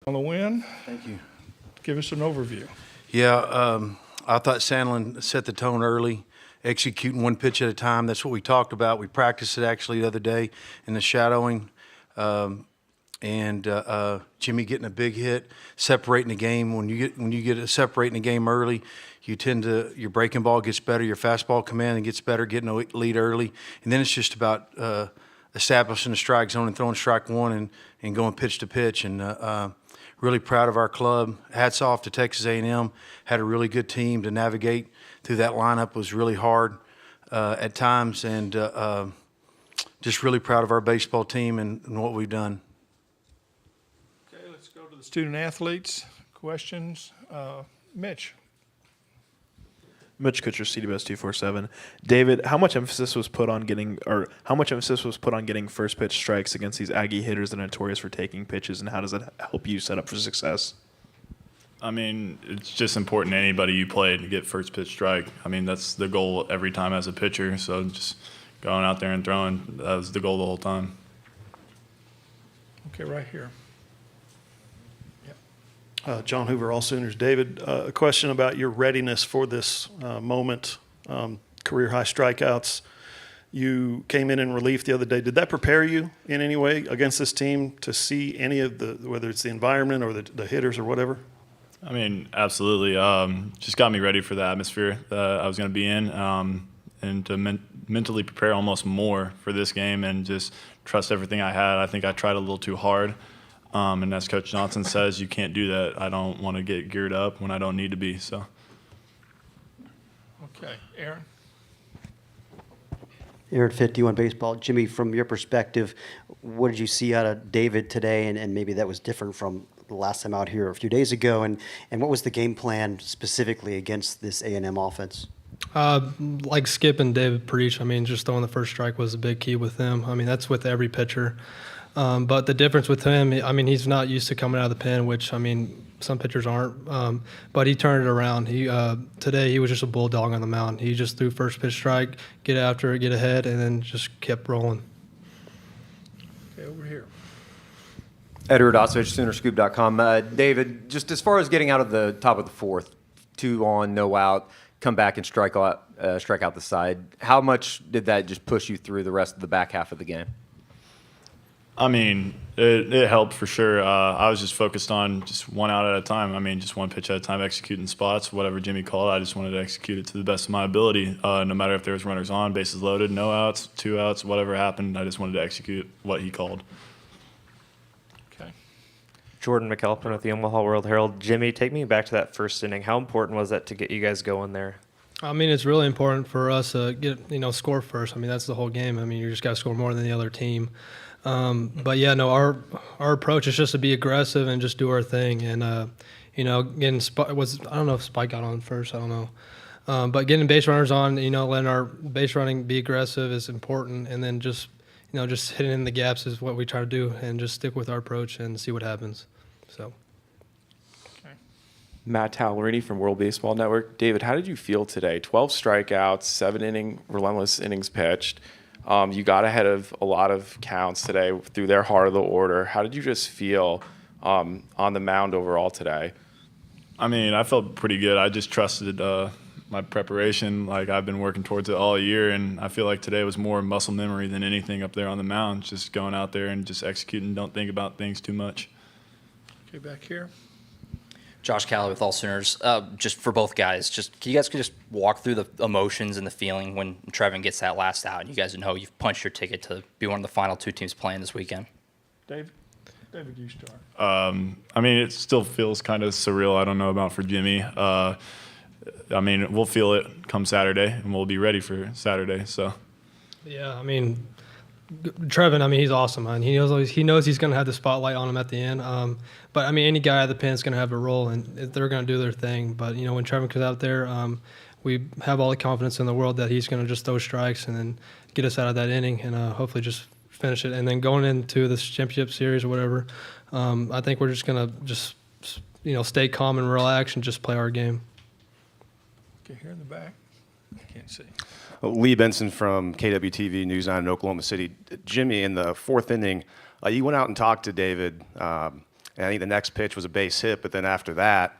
On the win. Thank you. Give us an overview. Yeah, I thought Sandlin set the tone early, executing one pitch at a time. That's what we talked about. We practiced it actually the other day in the shadowing. Jimmy getting a big hit, separating the game. When you get a separating the game early, your breaking ball gets better, your fastball command gets better, getting a lead early, and then it's just about establishing the strike zone and throwing strike one and going pitch to pitch. And really proud of our club. Hats off to Texas A&M. Had a really good team to navigate through that lineup. Was really hard at times, and just really proud of our baseball team and what we've done. Okay, let's go to the student athletes. Questions? Mitch. Mitch Kutcher, CWS 247. David, how much emphasis was put on getting first pitch strikes against these Aggie hitters that are notorious for taking pitches, and how does that help you set up for success? I mean, it's just important to anybody you play to get first pitch strike. I mean, that's the goal every time as a pitcher. So just going out there and throwing, that was the goal the whole time. Okay, right here. John Hoover, All Sooners. David, a question about your readiness for this moment, career high strikeouts. You came in relief the other day. Did that prepare you in any way against this team to see any of whether it's the environment or the hitters or whatever? I mean, absolutely. Just got me ready for the atmosphere that I was going to be in, and to mentally prepare almost more for this game and just trust everything I had. I think I tried a little too hard. And as Coach Johnson says, you can't do that. I don't want to get geared up when I don't need to be. So. Okay, Aaron. Aaron, 51 Baseball. Jimmy, from your perspective, what did you see out of David today, and maybe that was different from the last time out here a few days ago, and what was the game plan specifically against this A&M offense? Like Skip and David preach, I mean, just throwing the first strike was a big key with him. I mean, that's with every pitcher. But the difference with him, I mean, he's not used to coming out of the pen, which, I mean, some pitchers aren't. But he turned it around. Today he was just a bulldog on the mound. He just threw first pitch strike, get after it, get ahead, and then just kept rolling. Okay, over here. Edward Osovich, Soonerscoop.com. David, just as far as getting out of the top of the fourth, 2 on, no out, come back and strike out the side, how much did that just push you through the rest of the back half of the game? I mean, it helped for sure. I was just focused on just one out at a time. I mean, just one pitch at a time, executing spots, whatever Jimmy called. I just wanted to execute it to the best of my ability, no matter if there was runners on, bases loaded, no outs, 2 outs, whatever happened. I just wanted to execute what he called. Okay. Jordan McAlpin with the Omaha World Herald. Jimmy, take me back to that first inning. How important was that to get you guys going there? I mean, it's really important for us to score first. I mean, that's the whole game. I mean, you just got to score more than the other team. But yeah, no, our approach is just to be aggressive and just do our thing. And getting I don't know if Spike got on first. I don't know. But getting base runners on, letting our base running be aggressive is important. And then just hitting in the gaps is what we try to do, and just stick with our approach and see what happens. So. Okay. Matt Tallerini from World Baseball Network. David, how did you feel today? 12 strikeouts, 7 relentless innings pitched. You got ahead of a lot of counts today through their heart of the order. How did you just feel on the mound overall today? I mean, I felt pretty good. I just trusted my preparation. Like, I've been working towards it all year, and I feel like today was more muscle memory than anything up there on the mound. Just going out there and just executing, don't think about things too much. Okay, back here. Josh Calley with All Sooners. Just for both guys, can you guys just walk through the emotions and the feeling when Trevin gets that last out? You guys know you've punched your ticket to be one of the final 2 teams playing this weekend. David, you start. I mean, it still feels kind of surreal. I don't know about for Jimmy. I mean, we'll feel it come Saturday, and we'll be ready for Saturday. So. Yeah, I mean, Trevin, I mean, he's awesome, man. He knows he's going to have the spotlight on him at the end. But, I mean, any guy at the pen is going to have a role, and they're going to do their thing. But, when Trevin comes out there, we have all the confidence in the world that he's going to just throw strikes and then get us out of that inning and hopefully just finish it. And then going into this championship series or whatever, I think we're just going to stay calm and relax and just play our game. Okay, here in the back. I can't see. Lee Benson from KWTV News 9 in Oklahoma City. Jimmy, in the 4th inning, you went out and talked to David, and And I think the next pitch was a base hit, but then after that,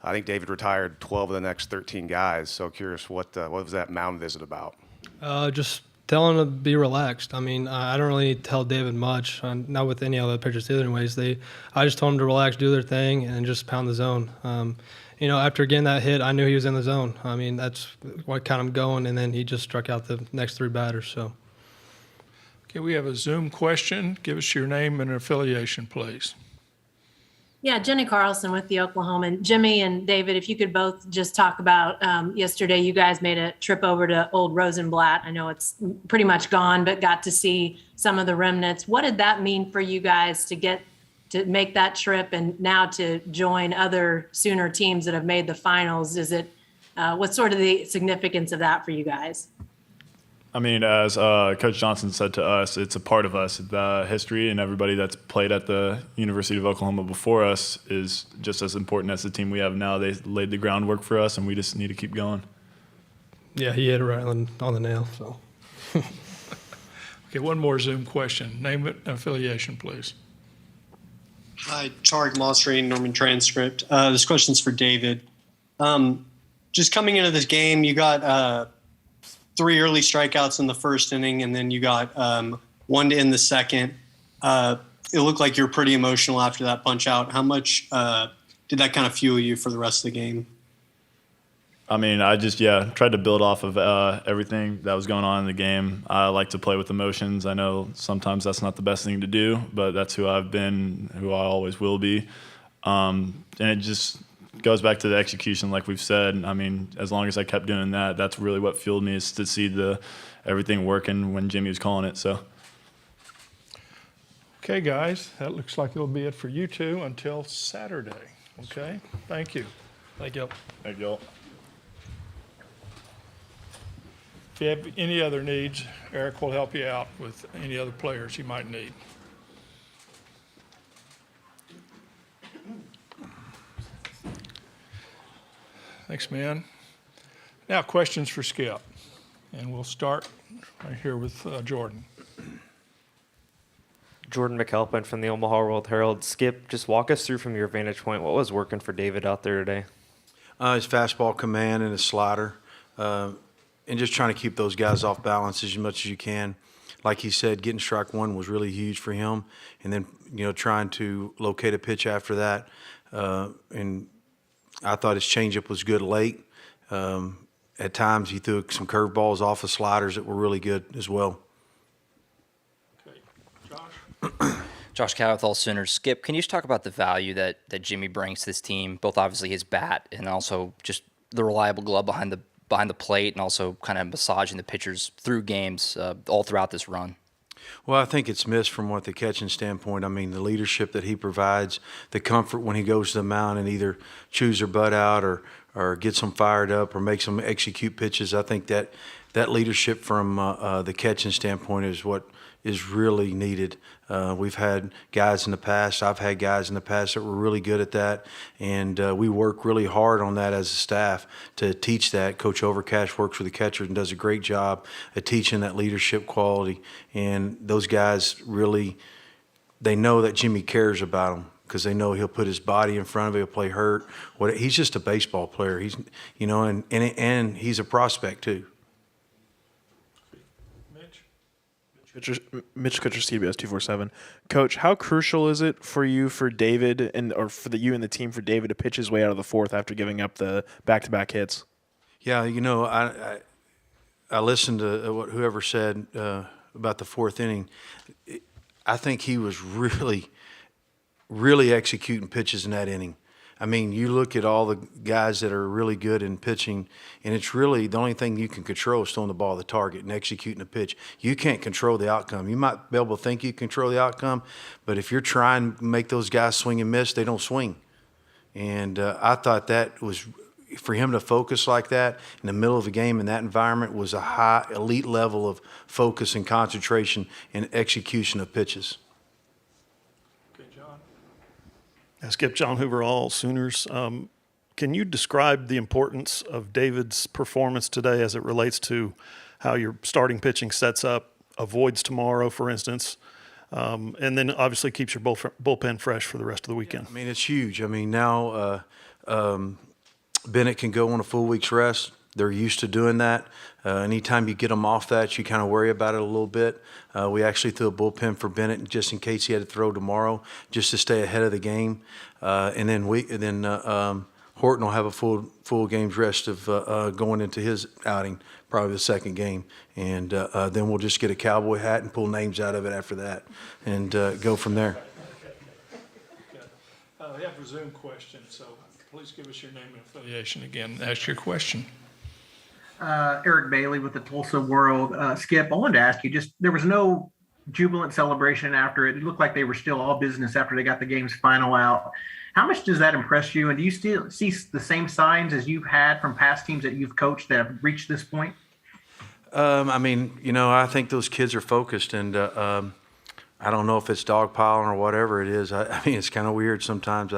I think David retired 12 of the next 13 guys. So curious, what was that mound visit about? Just tell him to be relaxed. I mean, I don't really tell David much, not with any other pitchers either. Anyways, I just told him to relax, do their thing, and just pound the zone. After getting that hit, I knew he was in the zone. I mean, that's what got him going, and then he just struck out the next 3 batters. So. Okay, we have a Zoom question. Give us your name and affiliation, please. Yeah, Jenny Carlson with the Oklahoman. Jimmy and David, if you could both just talk about yesterday, you guys made a trip over to Old Rosenblatt. I know it's pretty much gone, but got to see some of the remnants. What did that mean for you guys to make that trip and now to join other Sooner teams that have made the finals? What's sort of the significance of that for you guys? I mean, as Coach Johnson said to us, it's a part of us. The history and everybody that's played at the University of Oklahoma before us is just as important as the team we have now. They laid the groundwork for us, and we just need to keep going. Yeah, he hit it right on the nail. So. Okay, one more Zoom question. Name and affiliation, please. Hi, Tarek Mosseri, Norman Transcript. This question's for David. Just coming into this game, you got 3 early strikeouts in the first inning, and then you got 1 to end the second. It looked like you're pretty emotional after that punch out. How much did that kind of fuel you for the rest of the game? I mean, I just, tried to build off of everything that was going on in the game. I like to play with emotions. I know sometimes that's not the best thing to do, but that's who I've been, who I always will be. And it just goes back to the execution, like we've said. I mean, as long as I kept doing that, that's really what fueled me, is to see everything working when Jimmy was calling it. So. Okay, guys, that looks like it'll be it for you two until Saturday. Okay, thank you. Thank you. Thank you all. If you have any other needs, Eric will help you out with any other players you might need. Thanks, man. Now, questions for Skip. And we'll start right here with Jordan. Jordan McAlpin from the Omaha World Herald. Skip, just walk us through from your vantage point, what was working for David out there today? His fastball command and his slider, and just trying to keep those guys off balance as much as you can. Like he said, getting strike 1 was really huge for him, and then trying to locate a pitch after that. And I thought his changeup was good late. At times he threw some curveballs off of sliders that were really good as well. Okay, Josh. Josh Cal with All Sooners. Skip, can you just talk about the value that Jimmy brings to this team, both obviously his bat and also just the reliable glove behind the plate, and also kind of massaging the pitchers through games all throughout this run? Well, I think it's missed from the catching standpoint. I mean, the leadership that he provides, the comfort when he goes to the mound and either chews their butt out or gets them fired up or makes them execute pitches. I think that leadership from the catching standpoint is what is really needed. We've had guys in the past, I've had guys in the past that were really good at that, and we work really hard on that as a staff to teach that. Coach Overcash works with the catchers and does a great job at teaching that leadership quality, and those guys really, they know that Jimmy cares about them because they know he'll put his body in front of it, he'll play hurt. He's just a baseball player. He's, and he's a prospect too. Mitch Kutcher, CWS 247. Coach, how crucial is it for you, for David, or for you and the team, for David to pitch his way out of the 4th after giving up the back-to-back hits? Yeah, I listened to what whoever said about the 4th inning. I think he was really, really executing pitches in that inning. I mean, you look at all the guys that are really good in pitching, and it's really the only thing you can control is throwing the ball at the target and executing a pitch. You can't control the outcome. You might be able to think you control the outcome, but if you're trying to make those guys swing and miss, they don't swing. And I thought that was, for him to focus like that in the middle of a game in that environment, was a high, elite level of focus and concentration and execution of pitches. Skip, John Hoover, All Sooners. Can you describe the importance of David's performance today as it relates to how your starting pitching sets up, avoids tomorrow, for instance, and then obviously keeps your bullpen fresh for the rest of the weekend. I mean, it's huge. I mean, now Bennett can go on a full week's rest. They're used to doing that. Anytime you get them off that, you kind of worry about it a little bit. We actually threw a bullpen for Bennett just in case he had to throw tomorrow, just to stay ahead of the game. And then Horton will have a full game's rest of going into his outing, probably the second game. And then we'll just get a cowboy hat and pull names out of it after that and go from there. We have a Zoom question, so please give us your name and affiliation again. Ask your question. Eric Bailey with the Tulsa World. Skip, I wanted to ask you, just there was no jubilant celebration after it. It looked like they were still all business after they got the game's final out. How much does that impress you? And do you still see the same signs as you've had from past teams that you've coached that have reached this point? I mean, I think those kids are focused, and I don't know if it's dogpiling or whatever it is. I mean, it's kind of weird sometimes.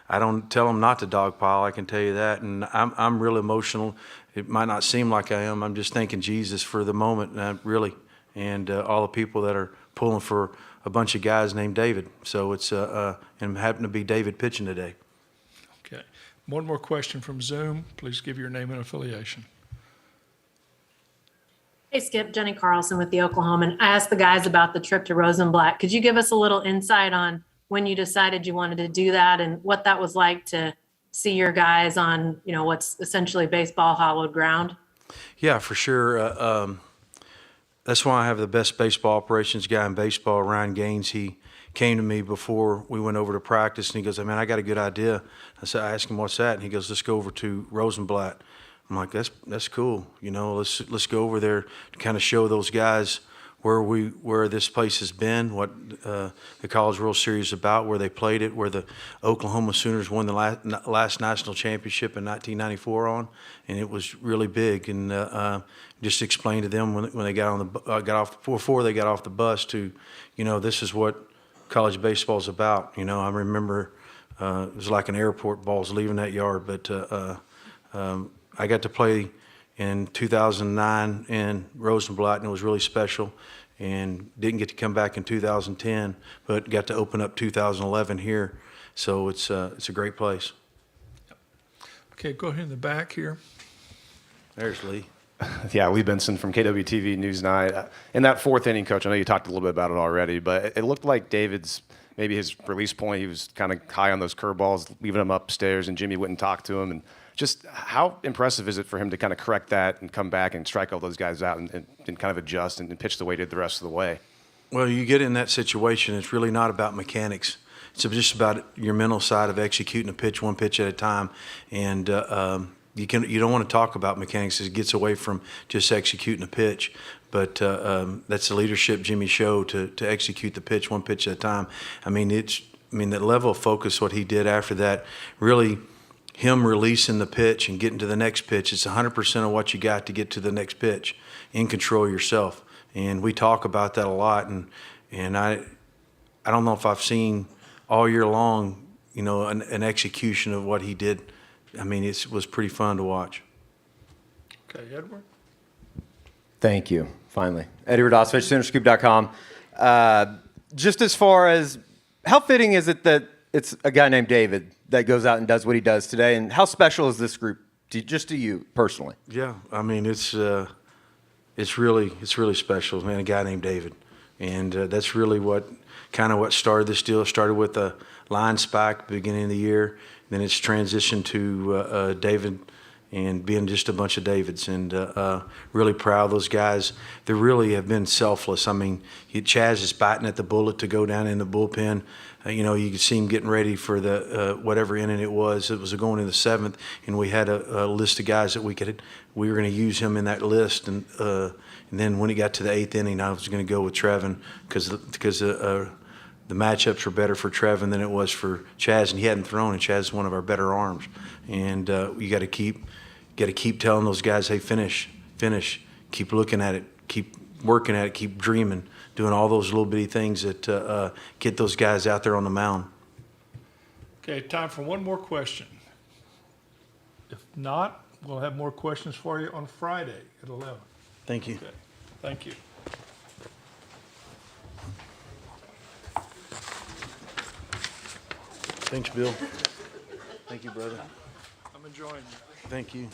I don't tell them not to dogpile, I can tell you that. And I'm real emotional. It might not seem like I am. I'm just thanking Jesus for the moment, really, and all the people that are pulling for a bunch of guys named David. So it's and happened to be David pitching today. Okay. One more question from Zoom. Please give your name and affiliation. Hey, Skip, Jenny Carlson with the Oklahoman. I asked the guys about the trip to Rosenblatt. Could you give us a little insight on when you decided you wanted to do that and what that was like to see your guys on, what's essentially baseball hallowed ground? Yeah, for sure. That's why I have the best baseball operations guy in baseball, Ryan Gaines. He came to me before we went over to practice, and he goes, "Man, I got a good idea." I asked him, "What's that?" And he goes, "Let's go over to Rosenblatt." I'm like, "That's cool. Let's go over there to kind of show those guys where this place has been, what the College World Series is about, where they played it, where the Oklahoma Sooners won the last national championship in 1994 on, and it was really big." And just explain to them when they before they got off the bus to, this is what college baseball is about. I remember it was like an airport, balls leaving that yard, but I got to play in 2009 in Rosenblatt, and it was really special, and didn't get to come back in 2010, but got to open up 2011 here. So it's a great place. Okay, go ahead in the back here. There's Lee. Yeah, Lee Benson from KWTV News 9. In that fourth inning, Coach, I know you talked a little bit about it already, but it looked like David's, maybe his release point, he was kind of high on those curveballs, leaving them upstairs, and Jimmy wouldn't talk to him. And just how impressive is it for him to kind of correct that and come back and strike all those guys out and kind of adjust and pitch the way he did the rest of the way? Well, you get in that situation, it's really not about mechanics. It's just about your mental side of executing a pitch one pitch at a time. And you don't want to talk about mechanics. It gets away from just executing a pitch. But that's the leadership Jimmy showed to execute the pitch one pitch at a time. I mean, that level of focus, what he did after that, really – him releasing the pitch and getting to the next pitch, it's 100% of what you got to get to the next pitch. In control yourself. And we talk about that a lot. And I don't know if I've seen all year long, an execution of what he did. I mean, it was pretty fun to watch. Okay, Edward. Thank you. Finally. Eddie Radosevich, Soonerscoop.com. Just as far as how fitting is it that it's a guy named David that goes out and does what he does today, and how special is this group just to you personally? Yeah, I mean it's really special, man. A guy named David, and that's really what started this deal. It started with a line spike at the beginning of the year, then it's transitioned to David and being just a bunch of Davids, and really proud of those guys. They really have been selfless. I mean, Chaz is biting at the bullet to go down in the bullpen. You could see him getting ready for the whatever inning it was. It was going in the seventh, and we had a list of guys that we were going to use him in that list. And then when it got to the eighth inning, I was going to go with Trevin because the matchups were better for Trevin than it was for Chaz, and he hadn't thrown, and Chaz is one of our better arms. And you got to keep telling those guys, hey, finish, keep looking at it, keep working at it, keep dreaming. Doing all those little bitty things that get those guys out there on the mound. Okay, time for one more question. If not, we'll have more questions for you on Friday at 11. Thank you. Okay, thank you. Thanks, Bill. Thank you, brother. I'm enjoying it. Thank you.